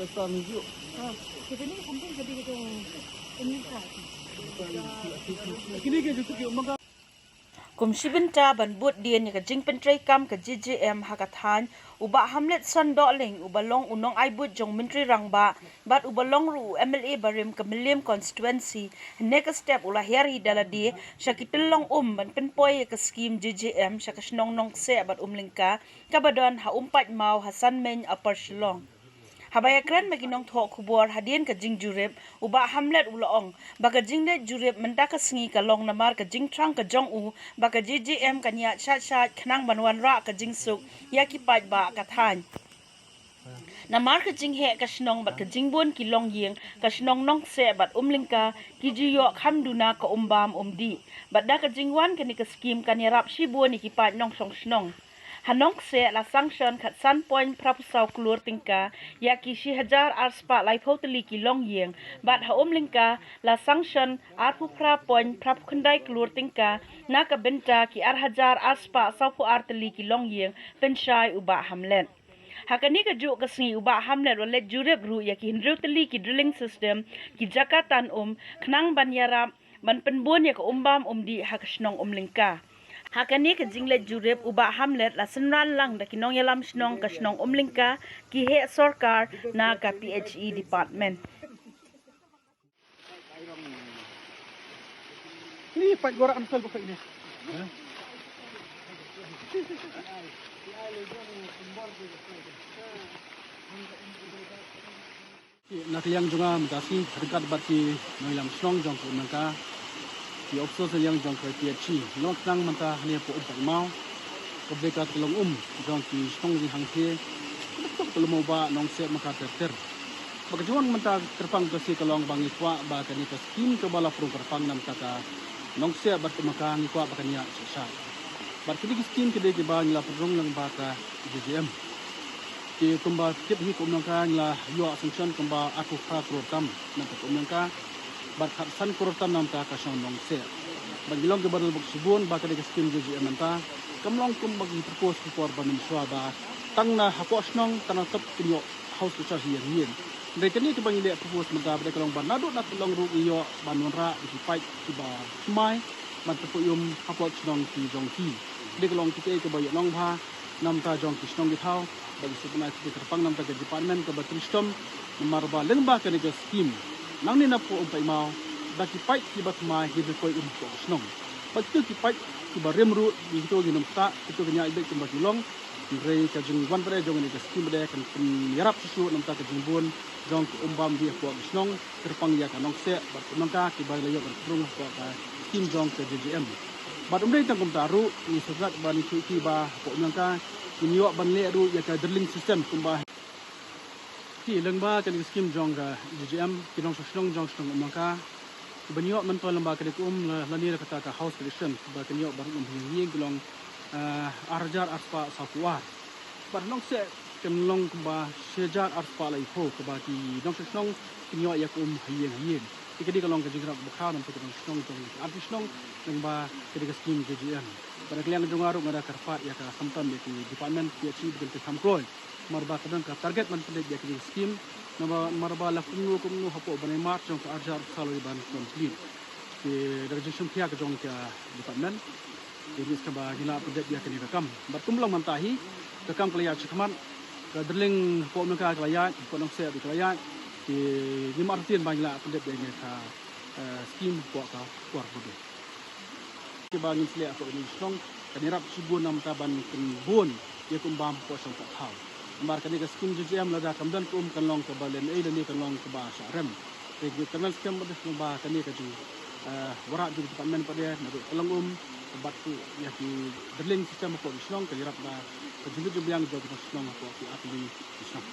Kita ni sampai jadi kita ini kan. Kini ke justru ke umaga. Kumshibinta ban but dien ka jingpen tray kam ka GGM hakathan uba hamlet son doling ubalong unong ai but jong mentri rangba bat ubalong ru MLA barim ka Milliam constituency next step ula heri daladi syakitulong ban penpoy ka scheme GGM syakasnong nong se bat umlingka kabadon ha umpat mau Hasan men upper shillong Habaya kran maginong thok khubor hadien ka jing jurep uba hamlet ulaong baka jingde jurep menta ka singi ka long namar ka jing trang ka jong u baka GGM kanya chat khnang banwan ra ka jing suk yaki pat ba ka than namar ka jing he ka snong bat ka jing bon ki long yeng ka snong nong se bat umlingka ki ji yo khamduna ka umbam umdi bat da ka jing wan ka ni ka scheme kanya rap shi bon ni ki pat nong song snong Hanong se la sanction kat san point prapusau keluar tingka ya kisi hajar arspa lai totally ki long yeng bat ha lingka la sanction arpu pra point prap khandai keluar tingka na ka benta ki ar hajar arspa saupu arteli ki long yeng penshai uba hamlet Hakani ka juk kasi uba hamlet walet jurep ru ya ki hindru teli ki drilling system ki jakatan khnang banyara ban penbon ya ka umbam di hakasnong lingka Hakani ka jinglet jurep uba hamlet la senran lang da kinong yalam snong ka snong umlingka ki he sarkar na ka PHE department. Ini pat gorak amsal buka ini. Nak yang juga mutasi dekat bati noilam snong jong ku nangka di opso yang jong ke PHE nok nang manta ne po upai mau ko beka tulong jong ki snong di hangke ko tulong ba nong se maka ter bagajuan manta terpang ke si kalong bangi kwa ba kani ka skim ke bala pro terpang nam taka nong se ba maka ni kwa ba kania sa ba kini skim ke de ba ngila prong lang ba ka GGM ki kumba kip hi kum nang ka ngila yo assumption kumba aku pra program nam ka kum nang ka bat san kurutan nam ta ka nong se bagilong ke badal buk subun ba ka de skim GGM manta kamlong kum bagi propose for ba min swa ba tangna hakos nong tanang tap kinyo house to charge yen Rekeni ke bangi le propose menta ba kalong ban nadu nak long ru iyo banunra di fight ki ba smai ban tepu yum hakos nong ki jong ki de kalong ki ke ba nong bha nam ta jong ki snong gi thau bagi supna ki terpang nam ta ke department ke ba tristom marba lengba ke ke scheme nang ni na po umpai mau da ki fight ki ba smai ki be koi ko snong ba tu ki fight ki ba remru di to gi nam ta ki to nya ibe ki ba long Rei ka jung wan pada jong ni ka skim de kan yarap susu nam ta ka jung bon jong ku umbam dia ko snong terpang ya ka nong se ba nong ka ki ba layo kan prung ko ka skim jong ka GGM ba umdei tang kum taru ni surat ba ni ki ba ko nong ka ni yo ban le ru ya ka drilling system kum ba ki leng ba kan skim jong ka GGM ki nong snong jong snong nong ka banyo man to lamba ka de la ni ka ta ka house condition ba kan yo ba rum hi glong arjar aspa sakuar bar nong se kem long ba sejar aspa lai ho ka ba ki nong se nong kinyo ya kum hien ikedi ka long ka jigra bukha nam ka nong snong tong artis nong nang ba kedi ka skim GGM bar kliang jongaru ngara karpat ya ka samtam de ki department PHE bil ka samkroi marba ka ka target man pede ya ki skim namba marba la kungu hapo bane march jong ka arjar salary ban complete ki registration thia ka jong ka department ini sebab gila projek dia kini rekam. Bertumlang mantahi rekam kelaya cekaman drilling po mereka kelaya po nong se kelaya di ni martin bangla projek dia ni ka scheme po ka kuar bodo. Sebab ni sele apa ni song kani rap subun nam taban kun dia kun bam po song tak hal. Mar kani ka scheme GGM lada kamdan kum kan long ka balen ai dan ni kan long ka ba rem. Jadi kanal scheme bodo ba kani ka ju warak ju department pada nak tolong batu ya ki drilling sistem ko snong kalirap na kajulu jubyang jog ko snong ko ki atli snong